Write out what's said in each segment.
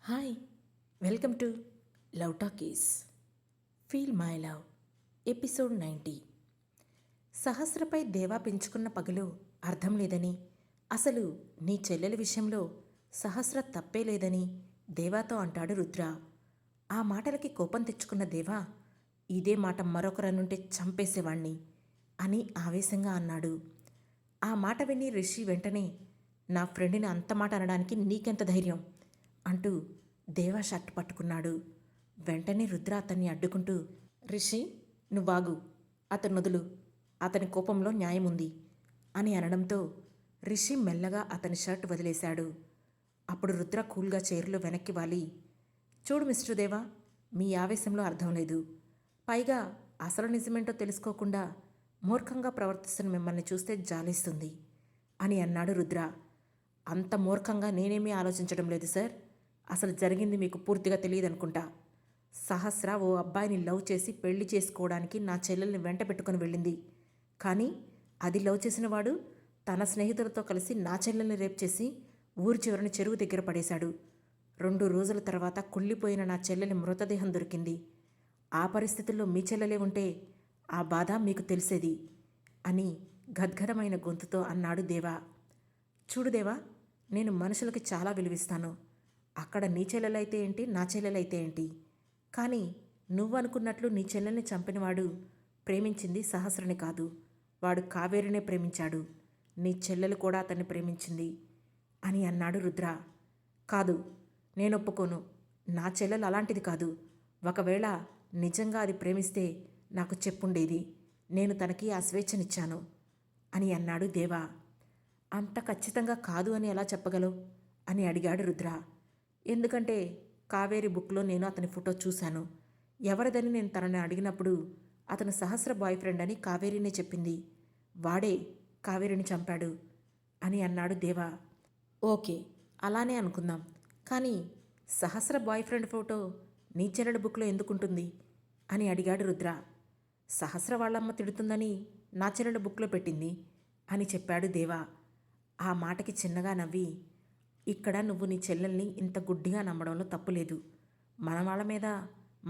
Hi, welcome to love talkies. Feel my love episode 90. సహస్రపై దేవా పెంచుకున్న పగలు అర్థం లేదని, అసలు నీ చెల్లెల విషయంలో సహస్ర తప్పే లేదని దేవాతో అంటాడు రుద్ర. ఆ మాటలకి కోపం తెచ్చుకున్న దేవా, ఇదే మాట మరొకరనుంటే చంపేసేవాణ్ణి అని ఆవేశంగా అన్నాడు. ఆ మాట విని రిషి వెంటనే, నా ఫ్రెండ్ని అంత మాట అనడానికి నీకెంత ధైర్యం అంటూ దేవా షర్ట్ పట్టుకున్నాడు. వెంటనే రుద్ర అతన్ని అడ్డుకుంటూ, రిషి నువ్వాగు, అతను వదులు, అతని కోపంలో న్యాయముంది అని అనడంతో రిషి మెల్లగా అతని షర్ట్ వదిలేశాడు. అప్పుడు రుద్ర కూల్గా చైర్లో వెనక్కి వాలి, చూడు మిస్టర్ దేవా, మీ ఆవేశంలో అర్థం లేదు. పైగా అసలు నిజమేంటో తెలుసుకోకుండా మూర్ఖంగా ప్రవర్తిస్తున్న మిమ్మల్ని చూస్తే జాలేస్తుంది అని అన్నాడు రుద్ర. అంత మూర్ఖంగా నేనేమీ ఆలోచించడం లేదు సార్. అసలు జరిగింది మీకు పూర్తిగా తెలియదనుకుంటా. సహస్ర ఓ అబ్బాయిని లవ్ చేసి పెళ్లి చేసుకోవడానికి నా చెల్లెల్ని వెంట పెట్టుకుని వెళ్ళింది. కానీ అది లవ్ చేసిన వాడు తన స్నేహితులతో కలిసి నా చెల్లెల్ని రేప్ చేసి ఊరి చివరిని చెరువు దగ్గర పడేశాడు. 2 రోజుల తర్వాత కుళ్ళిపోయిన నా చెల్లెలి మృతదేహం దొరికింది. ఆ పరిస్థితుల్లో మీ చెల్లెలే ఉంటే ఆ బాధ మీకు తెలిసేది అని గద్గదమైన గొంతుతో అన్నాడు దేవా. చూడు దేవా, నేను మనుషులకి చాలా విలువిస్తాను. అక్కడ నీ చెల్లెలైతే ఏంటి, నా చెల్లెలైతే ఏంటి, కానీ నువ్వనుకున్నట్లు నీ చెల్లెల్ని చంపినవాడు ప్రేమించింది సహస్రని కాదు, వాడు కావేరినే ప్రేమించాడు. నీ చెల్లెలు కూడా అతన్ని ప్రేమించింది అని అన్నాడు రుద్ర. కాదు, నేను ఒప్పుకోను. నా చెల్లెలు అలాంటిది కాదు. ఒకవేళ నిజంగా అది ప్రేమిస్తే నాకు చెప్పుండేది. నేను తనకి ఆ స్వేచ్ఛనిచ్చాను అని అన్నాడు దేవా. అంత ఖచ్చితంగా కాదు అని ఎలా చెప్పగలవు అని అడిగాడు రుద్ర. ఎందుకంటే కావేరి బుక్లో నేను అతని ఫోటో చూశాను. ఎవరిదని నేను తనని అడిగినప్పుడు అతను సహస్ర బాయ్ ఫ్రెండ్ అని కావేరినే చెప్పింది. వాడే కావేరిని చంపాడు అని అన్నాడు దేవా. ఓకే, అలానే అనుకుందాం. కానీ సహస్ర బాయ్ ఫ్రెండ్ ఫోటో నీ చెల్లెల బుక్లో ఎందుకుంటుంది అని అడిగాడు రుద్ర. సహస్ర వాళ్ళమ్మ తిడుతుందని నా చెల్లెల బుక్లో పెట్టింది అని చెప్పాడు దేవా. ఆ మాటకి చిన్నగా నవ్వి, ఇక్కడ నువ్వు నీ చెల్లెల్ని ఇంత గుడ్డిగా నమ్మడంలో తప్పులేదు. మన వాళ్ళ మీద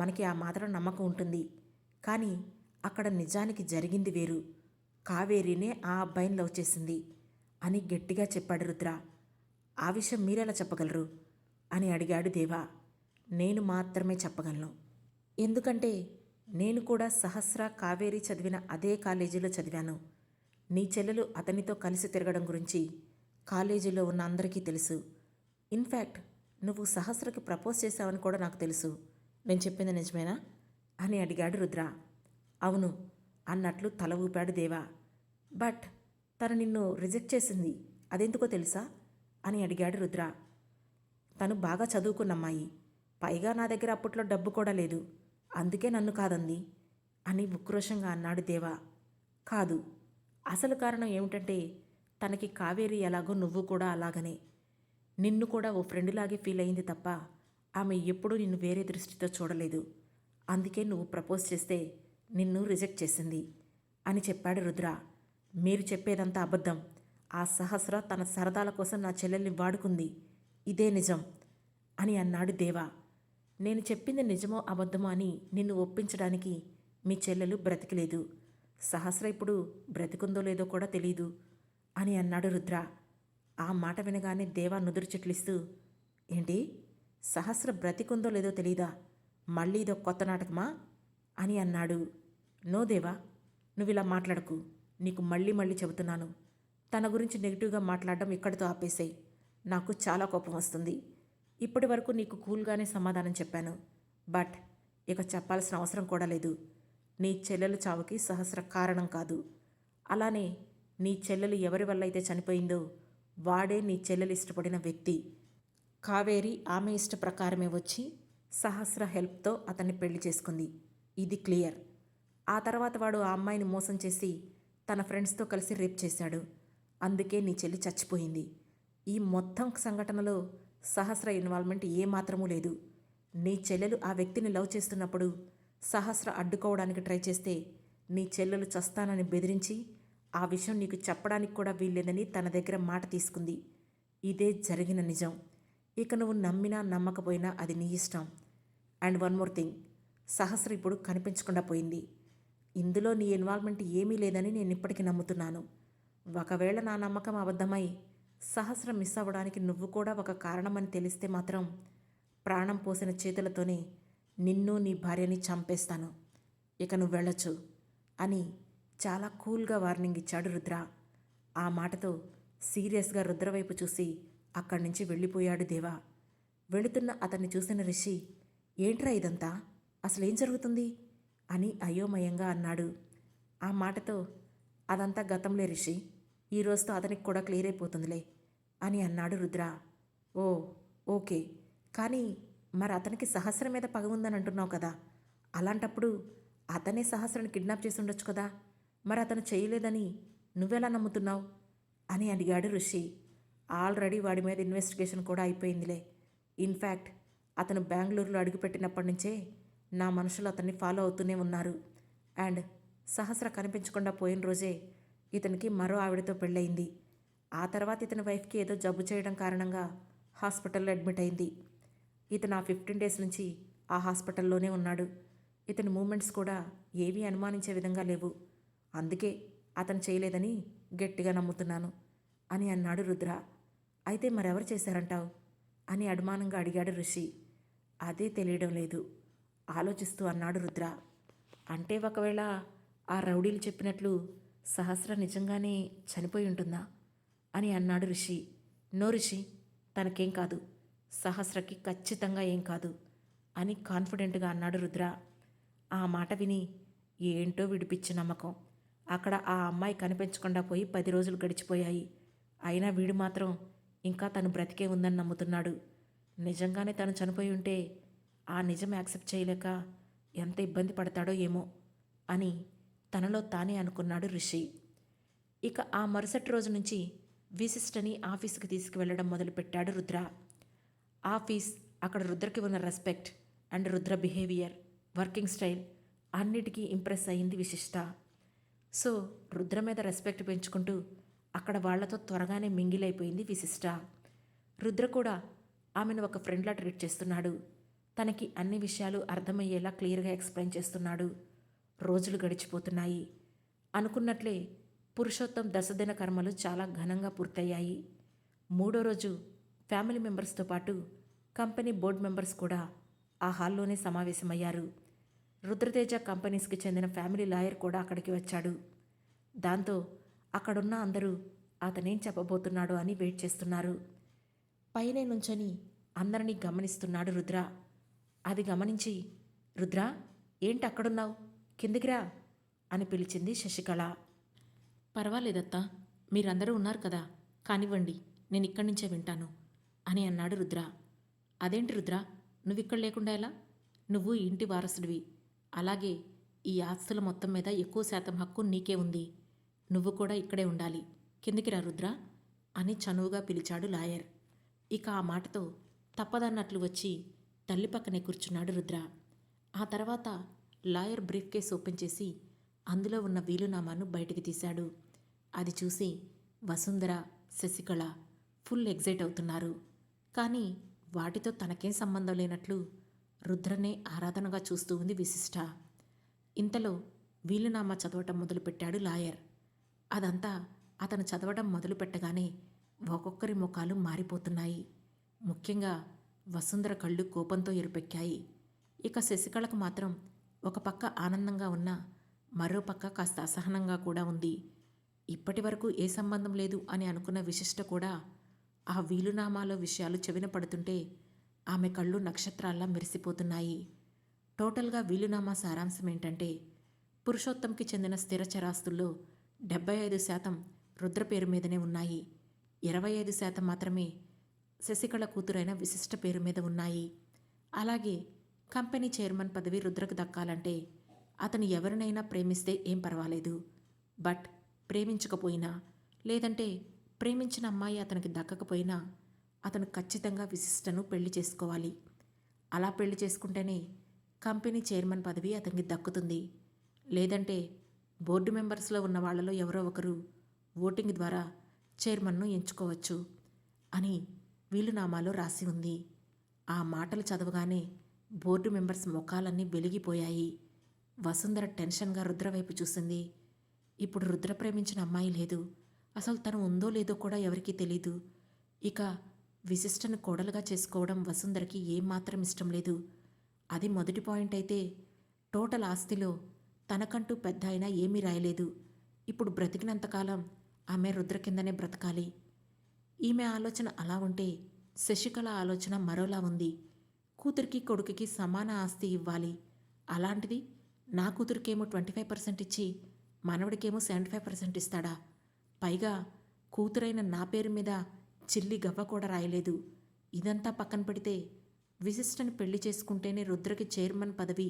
మనకి ఆ మాత్రం నమ్మకం ఉంటుంది. కానీ అక్కడ నిజానికి జరిగింది వేరు. కావేరీనే ఆ అబ్బాయిని లవ్ చేసింది అని గట్టిగా చెప్పాడు రుద్ర. ఆ విషయం మీరెలా చెప్పగలరు అని అడిగాడు దేవా. నేను మాత్రమే చెప్పగలను. ఎందుకంటే నేను కూడా సహస్ర కావేరి చదివిన అదే కాలేజీలో చదివాను. నీ చెల్లెలు అతనితో కలిసి తిరగడం గురించి కాలేజీలో ఉన్న అందరికీ తెలుసు. ఇన్ఫ్యాక్ట్ నువ్వు సహస్రకి ప్రపోజ్ చేశావని కూడా నాకు తెలుసు. నేను చెప్పింది నిజమేనా అని అడిగాడు రుద్ర. అవును అన్నట్లు తల ఊపాడు దేవా. బట్ తను నిన్ను రిజెక్ట్ చేసింది, అదెందుకో తెలుసా అని అడిగాడు రుద్ర. తను బాగా చదువుకున్న అమ్మాయి, పైగా నా దగ్గర అప్పట్లో డబ్బు కూడా లేదు, అందుకే నన్ను కాదంది అని ఉక్రోషంగా అన్నాడు దేవా. కాదు, అసలు కారణం ఏమిటంటే తనకి కావేరి ఎలాగో నువ్వు కూడా అలాగనే. నిన్ను కూడా ఓ ఫ్రెండ్లాగే ఫీల్ అయింది తప్ప ఆమె ఎప్పుడూ నిన్ను వేరే దృష్టితో చూడలేదు. అందుకే నువ్వు ప్రపోజ్ చేస్తే నిన్ను రిజెక్ట్ చేసింది అని చెప్పాడు రుద్ర. మీరు చెప్పేదంతా అబద్ధం. ఆ సహస్ర తన సరదాల కోసం నా చెల్లెల్ని వాడుకుంది, ఇదే నిజం అని అన్నాడు దేవా. నేను చెప్పింది నిజమో అబద్ధమో అని నిన్ను ఒప్పించడానికి మీ చెల్లెలు బ్రతికలేదు. సహస్ర ఇప్పుడు బ్రతికుందో లేదో కూడా తెలీదు అని అన్నాడు రుద్ర. ఆ మాట వినగానే దేవా నుదురు చిట్లిస్తూ, ఏంటి, సహస్ర బ్రతికుందో లేదో తెలీదా, మళ్ళీ ఇదో కొత్త నాటకమా అని అన్నాడు. నో దేవా, నువ్వు ఇలా మాట్లాడకు. నీకు మళ్ళీ మళ్ళీ చెబుతున్నాను, తన గురించి నెగిటివ్గా మాట్లాడడం ఇక్కడితో ఆపేసాయి. నాకు చాలా కోపం వస్తుంది. ఇప్పటి వరకు నీకు కూల్గానే సమాధానం చెప్పాను, బట్ ఇక చెప్పాల్సిన అవసరం కూడా లేదు. నీ చెల్లెలు చావుకి సహస్ర కారణం కాదు. అలానే నీ చెల్లెలు ఎవరి వల్ల అయితే చనిపోయిందో వాడే నీ చెల్లెలు ఇష్టపడిన వ్యక్తి. కావేరి ఆమె ఇష్ట ప్రకారమే వచ్చి సహస్ర హెల్ప్తో అతన్ని పెళ్లి చేసుకుంది, ఇది క్లియర్. ఆ తర్వాత వాడు ఆ అమ్మాయిని మోసం చేసి తన ఫ్రెండ్స్తో కలిసి రేప్ చేశాడు. అందుకే నీ చెల్లి చచ్చిపోయింది. ఈ మొత్తం సంఘటనలో సహస్ర ఇన్వాల్వ్మెంట్ ఏమాత్రమూ లేదు. నీ చెల్లెలు ఆ వ్యక్తిని లవ్ చేస్తున్నప్పుడు సహస్ర అడ్డుకోవడానికి ట్రై చేస్తే నీ చెల్లెలు చస్తానని బెదిరించి ఆ విషయం నీకు చెప్పడానికి కూడా వీల్లేదని తన దగ్గర మాట తీసుకుంది. ఇదే జరిగిన నిజం. ఇక నువ్వు నమ్మినా నమ్మకపోయినా అది నీ ఇష్టం. అండ్ వన్ మోర్ థింగ్, సహస్ర ఇప్పుడు కనిపించకుండా పోయింది. ఇందులో నీ ఇన్వాల్వ్మెంట్ ఏమీ లేదని నేను ఇప్పటికీ నమ్ముతున్నాను. ఒకవేళ నా నమ్మకం అబద్ధమై సహస్ర మిస్ అవ్వడానికి నువ్వు కూడా ఒక కారణమని తెలిస్తే మాత్రం ప్రాణం పోసిన చేతులతోనే నిన్ను నీ భార్యని చంపేస్తాను. ఇక నువ్వు వెళ్ళొచ్చు అని చాలా కూల్గా వార్నింగ్ ఇచ్చాడు రుద్ర. ఆ మాటతో సీరియస్గా రుద్ర వైపు చూసి అక్కడి నుంచి వెళ్ళిపోయాడు దేవా. వెళుతున్న అతన్ని చూసిన రిషి, ఏంట్రా ఇదంతా, అసలేం జరుగుతుంది అని అయోమయంగా అన్నాడు. ఆ మాటతో, అదంతా గతంలే రిషి, ఈ రోజుతో అతనికి కూడా క్లియర్ అయిపోతుందిలే అని అన్నాడు రుద్ర. ఓ ఓకే, కానీ మరి అతనికి సహస్రం మీద పగ ఉందని అంటున్నావు కదా, అలాంటప్పుడు అతనే సహస్రాన్ని కిడ్నాప్ చేసి ఉండొచ్చు కదా, మరి అతను చేయలేదని నువ్వెలా నమ్ముతున్నావు అని అడిగాడు ఋషి. ఆల్రెడీ వాడి మీద ఇన్వెస్టిగేషన్ కూడా అయిపోయిందిలే. ఇన్ఫ్యాక్ట్ అతను బెంగళూరులో అడుగుపెట్టినప్పటి నుంచే నా మనుషులు అతన్ని ఫాలో అవుతూనే ఉన్నారు. అండ్ సహస్ర కనిపించకుండా పోయిన రోజే ఇతనికి మరో ఆవిడతో పెళ్ళయింది. ఆ తర్వాత ఇతని వైఫ్కి ఏదో జబ్బు చేయడం కారణంగా హాస్పిటల్లో అడ్మిట్ అయింది. ఇతను ఆ 15 డేస్ నుంచి ఆ హాస్పిటల్లోనే ఉన్నాడు. ఇతని మూమెంట్స్ కూడా ఏవీ అనుమానించే విధంగా లేవు. అందుకే అతను చేయలేదని గట్టిగా నమ్ముతున్నాను అని అన్నాడు రుద్ర. అయితే మరెవరు చేశారంటావు అని అనుమానంగా అడిగాడు ఋషి. అదే తెలియడం లేదు ఆలోచిస్తూ అన్నాడు రుద్ర. అంటే ఒకవేళ ఆ రౌడీలు చెప్పినట్లు సహస్ర నిజంగానే చనిపోయి ఉంటుందా అని అన్నాడు ఋషి. నో ఋషి, తనకేం కాదు, సహస్రకి ఖచ్చితంగా ఏం కాదు అని కాన్ఫిడెంట్గా అన్నాడు రుద్ర. ఆ మాట విని ఏంటో విడిపించి నమ్మకం. అక్కడ ఆ అమ్మాయి కనిపించకుండా పోయి 10 రోజులు గడిచిపోయాయి. అయినా వీడు మాత్రం ఇంకా తను బ్రతికే ఉందని నమ్ముతున్నాడు. నిజంగానే తను చనిపోయి ఉంటే ఆ నిజం యాక్సెప్ట్ చేయలేక ఎంత ఇబ్బంది పడతాడో ఏమో అని తనలో తానే అనుకున్నాడు ఋషి. ఇక ఆ మరుసటి రోజు నుంచి విశిష్టని ఆఫీస్కి తీసుకువెళ్ళడం మొదలుపెట్టాడు రుద్ర. ఆఫీస్, అక్కడ రుద్రకి ఉన్న respect and Rudra behaviour, working style అన్నిటికీ ఇంప్రెస్ అయింది విశిష్ట. సో రుద్ర మీద రెస్పెక్ట్ పెంచుకుంటూ అక్కడ వాళ్లతో త్వరగానే మింగిలైపోయింది విశిష్ట. రుద్ర కూడా ఆమెను ఒక ఫ్రెండ్లా ట్రీట్ చేస్తున్నాడు. తనకి అన్ని విషయాలు అర్థమయ్యేలా క్లియర్గా ఎక్స్ప్లెయిన్ చేస్తున్నాడు. రోజులు గడిచిపోతున్నాయి. అనుకున్నట్లే పురుషోత్తం దశదిన కర్మలు చాలా ఘనంగా పూర్తయ్యాయి. 3వ రోజు ఫ్యామిలీ మెంబర్స్తో పాటు కంపెనీ బోర్డు మెంబర్స్ కూడా ఆ హాల్లోనే సమావేశమయ్యారు. రుద్రతేజ కంపెనీస్కి చెందిన ఫ్యామిలీ లాయర్ కూడా అక్కడికి వచ్చాడు. దాంతో అక్కడున్న అందరూ అతనేం చెప్పబోతున్నాడో అని వెయిట్ చేస్తున్నారు. పైనే నుంచొని అందరినీ గమనిస్తున్నాడు రుద్ర. అది గమనించి, రుద్ర ఏంటి అక్కడున్నావు, కిందికిరా అని పిలిచింది శశికళ. పర్వాలేదత్తా, మీరందరూ ఉన్నారు కదా, కానివ్వండి, నేను ఇక్కడి నుంచే వింటాను అని అన్నాడు రుద్ర. అదేంటి రుద్ర, నువ్విక్కడ లేకుండా ఎలా? నువ్వు ఇంటి వారసుడివి, అలాగే ఈ ఆస్తుల మొత్తం మీద ఎక్కువ శాతం హక్కు నీకే ఉంది. నువ్వు కూడా ఇక్కడే ఉండాలి, కిందికి రా రుద్ర అని చనువుగా పిలిచాడు లాయర్. ఇక ఆ మాటతో తప్పదన్నట్లు వచ్చి తల్లి పక్కనే కూర్చున్నాడు రుద్ర. ఆ తర్వాత లాయర్ బ్రీఫ్ కేస్ ఓపెన్ చేసి అందులో ఉన్న వీలునామాను బయటికి తీశాడు. అది చూసి వసుంధర, శశికళ ఫుల్ ఎగ్జైట్ అవుతున్నారు. కానీ వాటితో తనకేం సంబంధం లేనట్లు రుద్రనే ఆరాధనగా చూస్తూ ఉంది విశిష్ట. ఇంతలో వీలునామా చదవటం మొదలుపెట్టాడు లాయర్. అదంతా అతను చదవడం మొదలుపెట్టగానే ఒక్కొక్కరి ముఖాలు మారిపోతున్నాయి. ముఖ్యంగా వసుంధర కళ్ళు కోపంతో ఎరుపెక్కాయి. ఇక శశికళకు మాత్రం ఒక పక్క ఆనందంగా ఉన్నా మరో పక్క కాస్త అసహనంగా కూడా ఉంది. ఇప్పటి వరకు ఏ సంబంధం లేదు అని అనుకున్న విశిష్ట కూడా ఆ వీలునామాలో విషయాలు చెవిన పడుతుంటే ఆమె కళ్ళు నక్షత్రాల్లా మెరిసిపోతున్నాయి. టోటల్గా వీలునామా సారాంశం ఏంటంటే, పురుషోత్తంకి చెందిన స్థిర చరాస్తుల్లో 75% రుద్ర పేరు మీదనే ఉన్నాయి. 25% మాత్రమే శశికళ కూతురైన విశిష్ట పేరు మీద ఉన్నాయి. అలాగే కంపెనీ చైర్మన్ పదవి రుద్రకు దక్కాలంటే అతను ఎవరినైనా ప్రేమిస్తే ఏం పర్వాలేదు. బట్ ప్రేమించకపోయినా, లేదంటే ప్రేమించిన అమ్మాయి అతనికి దక్కకపోయినా అతను ఖచ్చితంగా విశిష్టను పెళ్లి చేసుకోవాలి. అలా పెళ్లి చేసుకుంటేనే కంపెనీ చైర్మన్ పదవి అతనికి దక్కుతుంది. లేదంటే బోర్డు మెంబర్స్లో ఉన్న వాళ్లలో ఎవరో ఒకరు ఓటింగ్ ద్వారా చైర్మన్ను ఎంచుకోవచ్చు అని వీలునామాలో రాసి ఉంది. ఆ మాటలు చదవగానే బోర్డు మెంబర్స్ ముఖాలన్నీ వెలిగిపోయాయి. వసుంధర టెన్షన్గా రుద్ర వైపు చూసింది. ఇప్పుడు రుద్ర ప్రేమించిన అమ్మాయి లేదు. అసలు తను ఉందో లేదో కూడా ఎవరికీ తెలీదు. ఇక విశిష్టను కోడలుగా చేసుకోవడం వసుంధరకి ఏమాత్రం ఇష్టం లేదు. అది మొదటి పాయింట్ అయితే, టోటల్ ఆస్తిలో తనకంటూ పెద్ద అయినా ఏమీ రాయలేదు. ఇప్పుడు బ్రతికినంతకాలం ఆమె రుద్ర కిందనే బ్రతకాలి. ఈమె ఆలోచన అలా ఉంటే శశికళ ఆలోచన మరోలా ఉంది. కూతురికి కొడుకుకి సమాన ఆస్తి ఇవ్వాలి. అలాంటిది నా కూతురికేమో 25% ఇచ్చి మనవడికేమో 75% ఇస్తాడా? పైగా కూతురైన నా పేరు మీద చిల్లి గవ్వ కూడా రాయలేదు. ఇదంతా పక్కన పెడితే విశిష్టని పెళ్లి చేసుకుంటేనే రుద్రకి చైర్మన్ పదవి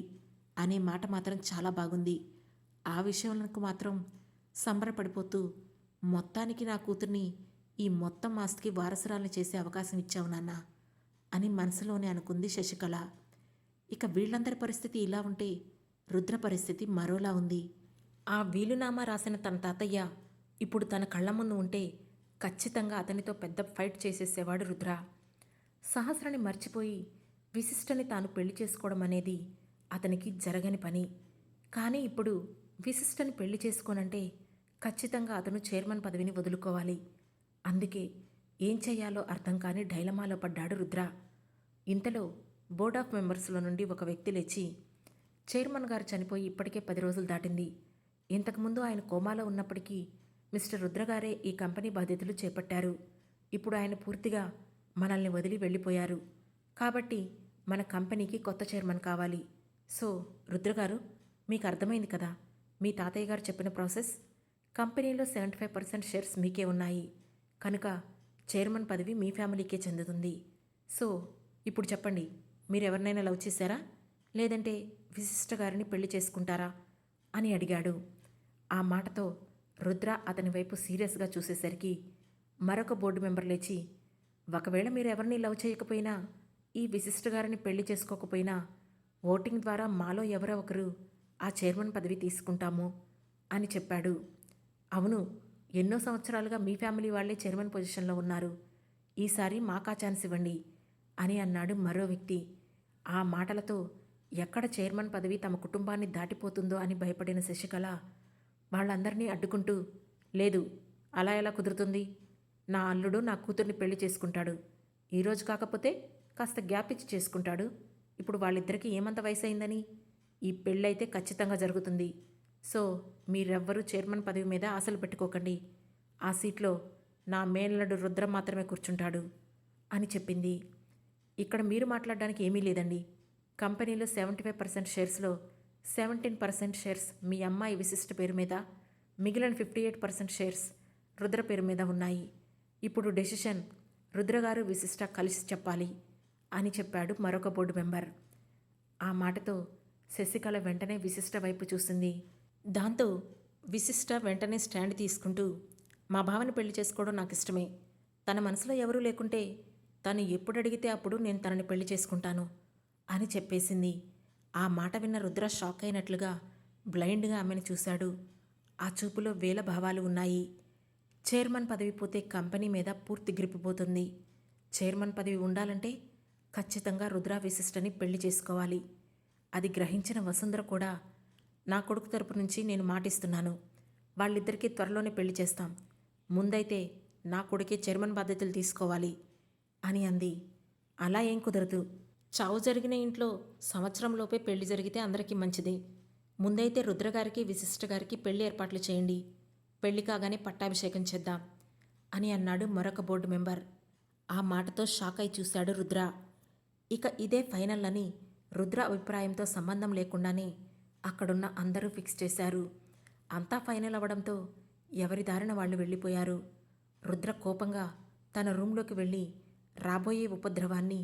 అనే మాట మాత్రం చాలా బాగుంది. ఆ విషయంలో మాత్రం సంబరపడిపోతూ మొత్తానికి నా కూతుర్ని ఈ మొత్తం ఆస్తికి వారసురాలను చేసే అవకాశం ఇచ్చావు నాన్న అని మనసులోనే అనుకుంది శశికళ. ఇక వీళ్ళందరి పరిస్థితి ఇలా ఉంటే రుద్ర పరిస్థితి మరోలా ఉంది. ఆ వీలునామా రాసిన తన తాతయ్య ఇప్పుడు తన కళ్ళ ముందు ఉంటే ఖచ్చితంగా అతనితో పెద్ద ఫైట్ చేసేసేవాడు రుద్ర. సహస్రని మర్చిపోయి విశిష్టని తాను పెళ్లి చేసుకోవడం అనేది అతనికి జరగని పని. కానీ ఇప్పుడు విశిష్టని పెళ్లి చేసుకోనంటే ఖచ్చితంగా అతను చైర్మన్ పదవిని వదులుకోవాలి. అందుకే ఏం చెయ్యాలో అర్థం కాని డైలమాలో పడ్డాడు రుద్ర. ఇంతలో బోర్డ్ ఆఫ్ మెంబర్స్లో నుండి ఒక వ్యక్తి లేచి, చైర్మన్ గారు చనిపోయి ఇప్పటికే 10 రోజులు దాటింది. ఇంతకుముందు ఆయన కోమాలో ఉన్నప్పటికీ మిస్టర్ రుద్రగారే ఈ కంపెనీ బాధ్యతలు చేపట్టారు. ఇప్పుడు ఆయన పూర్తిగా మనల్ని వదిలి వెళ్ళిపోయారు. కాబట్టి మన కంపెనీకి కొత్త చైర్మన్ కావాలి. సో రుద్రగారు, మీకు అర్థమైంది కదా మీ తాతయ్య గారు చెప్పిన ప్రాసెస్. కంపెనీలో 75% షేర్స్ మీకే ఉన్నాయి కనుక చైర్మన్ పదవి మీ ఫ్యామిలీకే చెందుతుంది. సో ఇప్పుడు చెప్పండి, మీరు ఎవరినైనా లవ్ చేశారా, లేదంటే విశిష్ట గారిని పెళ్లి చేసుకుంటారా అని అడిగాడు. ఆ మాటతో రుద్ర అతని వైపు సీరియస్గా చూసేసరికి మరొక బోర్డు మెంబర్ లేచి, ఒకవేళ మీరు ఎవరిని లవ్ చేయకపోయినా, ఈ విశిష్ట గారిని పెళ్లి చేసుకోకపోయినా ఓటింగ్ ద్వారా మాలో ఎవరో ఒకరు ఆ చైర్మన్ పదవి తీసుకుంటాము అని చెప్పాడు. అవును, ఎన్నో సంవత్సరాలుగా మీ ఫ్యామిలీ వాళ్లే చైర్మన్ పొజిషన్లో ఉన్నారు. ఈసారి మాకా ఛాన్స్ ఇవ్వండి అని అన్నాడు మరో వ్యక్తి. ఆ మాటలతో ఎక్కడ చైర్మన్ పదవి తమ కుటుంబాన్ని దాటిపోతుందో అని భయపడిన శశికళ వాళ్ళందరినీ అడ్డుకుంటూ, లేదు, అలా ఎలా కుదురుతుంది? నా అల్లుడు నా కూతుర్ని పెళ్లి చేసుకుంటాడు. ఈరోజు కాకపోతే కాస్త గ్యాప్ ఇచ్చి చేసుకుంటాడు. ఇప్పుడు వాళ్ళిద్దరికీ ఏమంత వయసు అయిందని? ఈ పెళ్ళైతే ఖచ్చితంగా జరుగుతుంది. సో మీరెవ్వరూ చైర్మన్ పదవి మీద ఆశలు పెట్టుకోకండి. ఆ సీట్లో నా మేనల్లుడు రుద్ర మాత్రమే కూర్చుంటాడు అని చెప్పింది. ఇక్కడ మీరు మాట్లాడడానికి ఏమీ లేదండి. కంపెనీలో 75% షేర్స్లో 17% షేర్స్ మీ అమ్మాయి విశిష్ట పేరు మీద, మిగిలిన 58% షేర్స్ రుద్ర పేరు మీద ఉన్నాయి. ఇప్పుడు డెసిషన్ రుద్రగారు విశిష్ట కలిసి చెప్పాలి అని చెప్పాడు మరొక బోర్డు మెంబర్. ఆ మాటతో శశికళ వెంటనే విశిష్ట వైపు చూసింది. దాంతో విశిష్ట వెంటనే స్టాండ్ తీసుకుంటూ, మా భావని పెళ్లి చేసుకోవడం నాకు ఇష్టమే. తన మనసులో ఎవరూ లేకుంటే తను ఎప్పుడు అడిగితే అప్పుడు నేను తనని పెళ్లి చేసుకుంటాను అని చెప్పేసింది. ఆ మాట విన్న రుద్ర షాక్ అయినట్లుగా బ్లైండ్గా ఆమెను చూశాడు. ఆ చూపులో వేల భావాలు ఉన్నాయి. చైర్మన్ పదవి పోతే కంపెనీ మీద పూర్తి గ్రిప్పిపోతుంది. చైర్మన్ పదవి ఉండాలంటే ఖచ్చితంగా రుద్ర విశిష్టని పెళ్లి చేసుకోవాలి. అది గ్రహించిన వసుంధర కూడా, నా కొడుకు తరపు నుంచి నేను మాటిస్తున్నాను, వాళ్ళిద్దరికీ త్వరలోనే పెళ్లి చేస్తాం. ముందైతే నా కొడుకే చైర్మన్ బాధ్యతలు తీసుకోవాలి అని అంది. అలా ఏం కుదరదు. చావు జరిగిన ఇంట్లో సంవత్సరంలోపే పెళ్లి జరిగితే అందరికీ మంచిది. ముందైతే రుద్రగారికి విశిష్ట గారికి పెళ్లి ఏర్పాట్లు చేయండి. పెళ్లి కాగానే పట్టాభిషేకం చేద్దాం అని అన్నాడు మరొక బోర్డు మెంబర్. ఆ మాటతో షాక్ అయి చూశాడు రుద్ర. ఇక ఇదే ఫైనల్ అని రుద్ర అభిప్రాయంతో సంబంధం లేకుండానే అక్కడున్న అందరూ ఫిక్స్ చేశారు. అంతా ఫైనల్ అవ్వడంతో ఎవరి దారిన వాళ్ళు వెళ్ళిపోయారు. రుద్ర కోపంగా తన రూంలోకి వెళ్ళి రాబోయే ఉపద్రవాన్ని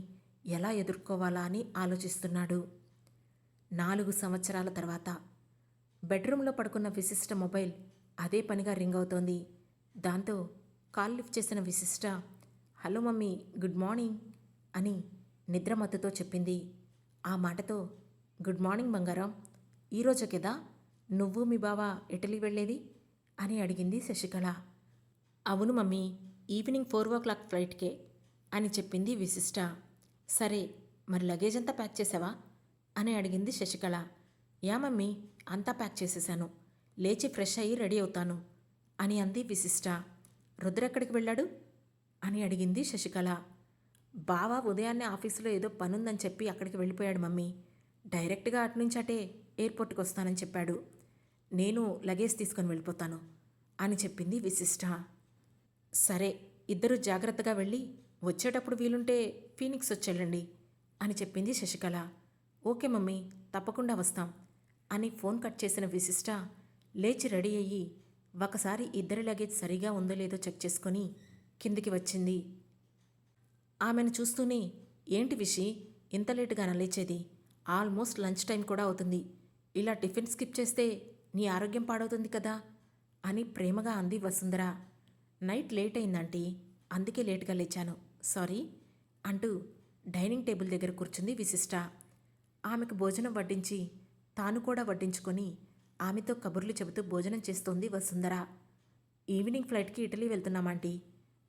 ఎలా ఎదుర్కోవాలా అని ఆలోచిస్తున్నాడు. 4 సంవత్సరాల తర్వాత బెడ్రూమ్లో పడుకున్న విశిష్ట మొబైల్ అదే పనిగా రింగ్ అవుతోంది. దాంతో కాల్ లిఫ్ట్ చేసిన విశిష్ట, హలో మమ్మీ, గుడ్ మార్నింగ్ అని నిద్రమత్తుతో చెప్పింది. ఆ మాటతో, గుడ్ మార్నింగ్ బంగారం, ఈరోజు కదా నువ్వు మీ బావ ఇటలీ వెళ్ళేది అని అడిగింది శశికళ. అవును మమ్మీ, ఈవినింగ్ 4 o'clock ఫ్లైట్కే అని చెప్పింది విశిష్ట. సరే, మరి లగేజ్ అంతా ప్యాక్ చేసావా అని అడిగింది శశికళ. యా మమ్మీ, అంతా ప్యాక్ చేసేశాను. లేచి ఫ్రెష్ అయ్యి రెడీ అవుతాను అని అంది విశిష్ట. రుద్రెక్కడికి వెళ్ళాడు అని అడిగింది శశికళ. బావ ఉదయాన్నే ఆఫీసులో ఏదో పనుందని చెప్పి అక్కడికి వెళ్ళిపోయాడు మమ్మీ. డైరెక్ట్గా అటునుంచి అటే ఎయిర్పోర్ట్కి వస్తానని చెప్పాడు. నేను లగేజ్ తీసుకొని వెళ్ళిపోతాను అని చెప్పింది విశిష్ట. సరే, ఇద్దరూ జాగ్రత్తగా వెళ్ళి వచ్చేటప్పుడు వీలుంటే ఫీనిక్స్ వచ్చేళ్ళండి అని చెప్పింది శశికళ. ఓకే మమ్మీ, తప్పకుండా వస్తాం అని ఫోన్ కట్ చేసిన విశిష్ట లేచి రెడీ అయ్యి ఒకసారి ఇద్దరి లగేజ్ సరిగా ఉందో లేదో చెక్ చేసుకొని కిందికి వచ్చింది. ఆమెను చూస్తూనే, ఏంటి విషి, ఇంత లేటుగా లేచేది? ఆల్మోస్ట్ లంచ్ టైం కూడా అవుతుంది. ఇలా టిఫిన్ స్కిప్ చేస్తే నీ ఆరోగ్యం పాడవుతుంది కదా అని ప్రేమగా అంది వసుంధర. నైట్ లేట్ అయిందంటీ, అందుకే లేటుగా లేచాను, సారీ అంటూ డైనింగ్ టేబుల్ దగ్గర కూర్చుంది విశిష్ట. ఆమెకు భోజనం వడ్డించి తాను కూడా వడ్డించుకొని ఆమెతో కబుర్లు చెబుతూ భోజనం చేస్తోంది వసుంధర. ఈవినింగ్ ఫ్లైట్కి ఇటలీ వెళ్తున్నామాంటీ,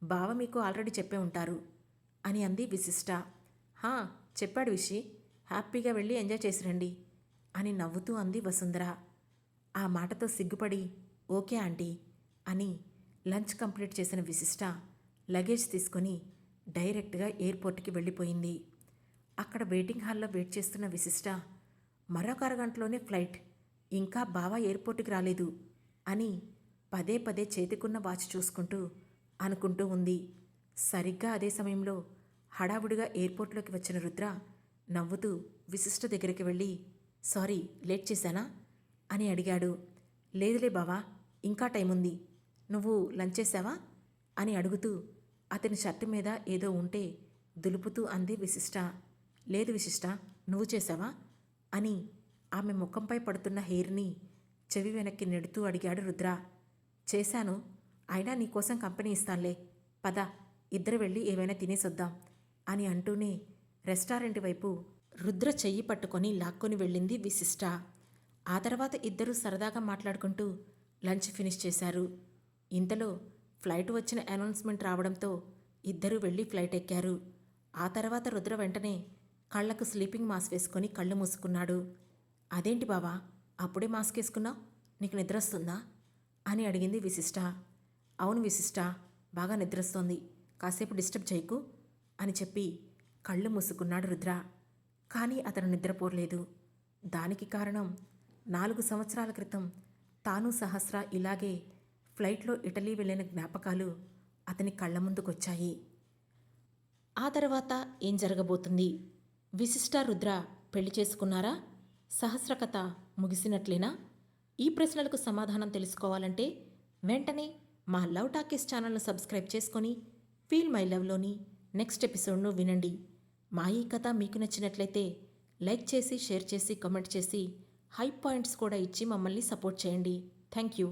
బావ మీకు ఆల్రెడీ చెప్పే ఉంటారు అని అంది విశిష్ట. హా, చెప్పాడు విషి, హ్యాపీగా వెళ్ళి ఎంజాయ్ చేసి రండి అని నవ్వుతూ అంది వసుంధర. ఆ మాటతో సిగ్గుపడి ఓకే ఆంటీ అని లంచ్ కంప్లీట్ చేసిన విశిష్ట లగేజ్ తీసుకొని డైరెక్ట్గా ఎయిర్పోర్ట్కి వెళ్ళిపోయింది. అక్కడ వెయిటింగ్ హాల్లో వెయిట్ చేస్తున్న విశిష్ట మరొక అరగంటలోనే ఫ్లైట్, ఇంకా బావ ఎయిర్పోర్ట్కి రాలేదు అని పదే పదే చేతికున్న వాచ్ చూసుకుంటూ అనుకుంటూ ఉంది. సరిగ్గా అదే సమయంలో హడావుడిగా ఎయిర్పోర్ట్లోకి వచ్చిన రుద్ర నవ్వుతూ విశిష్ట దగ్గరికి వెళ్ళి, సారీ లేట్ చేశానా అని అడిగాడు. లేదులే బావా, ఇంకా టైం ఉంది, నువ్వు లంచ్ చేశావా అని అడుగుతూ అతని షర్టు మీద ఏదో ఉంటే దులుపుతూ అంది విశిష్ట. లేదు విశిష్ట, నువ్వు చేశావా అని ఆమె ముఖంపై పడుతున్న హెయిర్ని చెవి వెనక్కి నెడుతూ అడిగాడు రుద్ర. చేశాను, అయినా నీకోసం కంపెనీ ఇస్తానులే, పద ఇద్దరు వెళ్ళి ఏవైనా తినేసొద్దాం అని అంటూనే రెస్టారెంట్ వైపు రుద్ర చెయ్యి పట్టుకొని లాక్కొని వెళ్ళింది విశిష్ట. ఆ తర్వాత ఇద్దరూ సరదాగా మాట్లాడుకుంటూ లంచ్ ఫినిష్ చేశారు. ఇంతలో ఫ్లైట్ వచ్చిన అనౌన్స్మెంట్ రావడంతో ఇద్దరూ వెళ్ళి ఫ్లైట్ ఎక్కారు. ఆ తర్వాత రుద్ర వెంటనే కళ్లకు స్లీపింగ్ మాస్క్ వేసుకొని కళ్ళు మూసుకున్నాడు. అదేంటి బావా, అప్పుడే మాస్క్ వేసుకున్నావు, నీకు నిద్రొస్తుందా అని అడిగింది విశిష్ట. అవును విశిష్ట, బాగా నిద్రొస్తోంది, కాసేపు డిస్టర్బ్ చేయకు అని చెప్పి కళ్ళు మూసుకున్నాడు రుద్ర. కానీ అతను నిద్రపోలేదు. దానికి కారణం 4 సంవత్సరాల క్రితం తాను సహస్ర ఇలాగే ఫ్లైట్లో ఇటలీ వెళ్ళిన జ్ఞాపకాలు అతని కళ్ళ ముందుకొచ్చాయి. ఆ తర్వాత ఏం జరగబోతుంది? విశిష్ట రుద్ర పెళ్లి చేసుకున్నారా? సహస్ర కథ ముగిసినట్లేనా? ఈ ప్రశ్నలకు సమాధానం తెలుసుకోవాలంటే వెంటనే మా లవ్ టాకీస్ ఛానల్ను సబ్స్క్రైబ్ చేసుకొని ఫీల్ మై లవ్లోని నెక్స్ట్ ఎపిసోడ్ను వినండి. మా ఈ కథ మీకు నచ్చినట్లయితే లైక్ చేసి, షేర్ చేసి, కామెంట్ చేసి, హై పాయింట్స్ కూడా ఇచ్చి మమ్మల్ని సపోర్ట్ చేయండి. Thank you.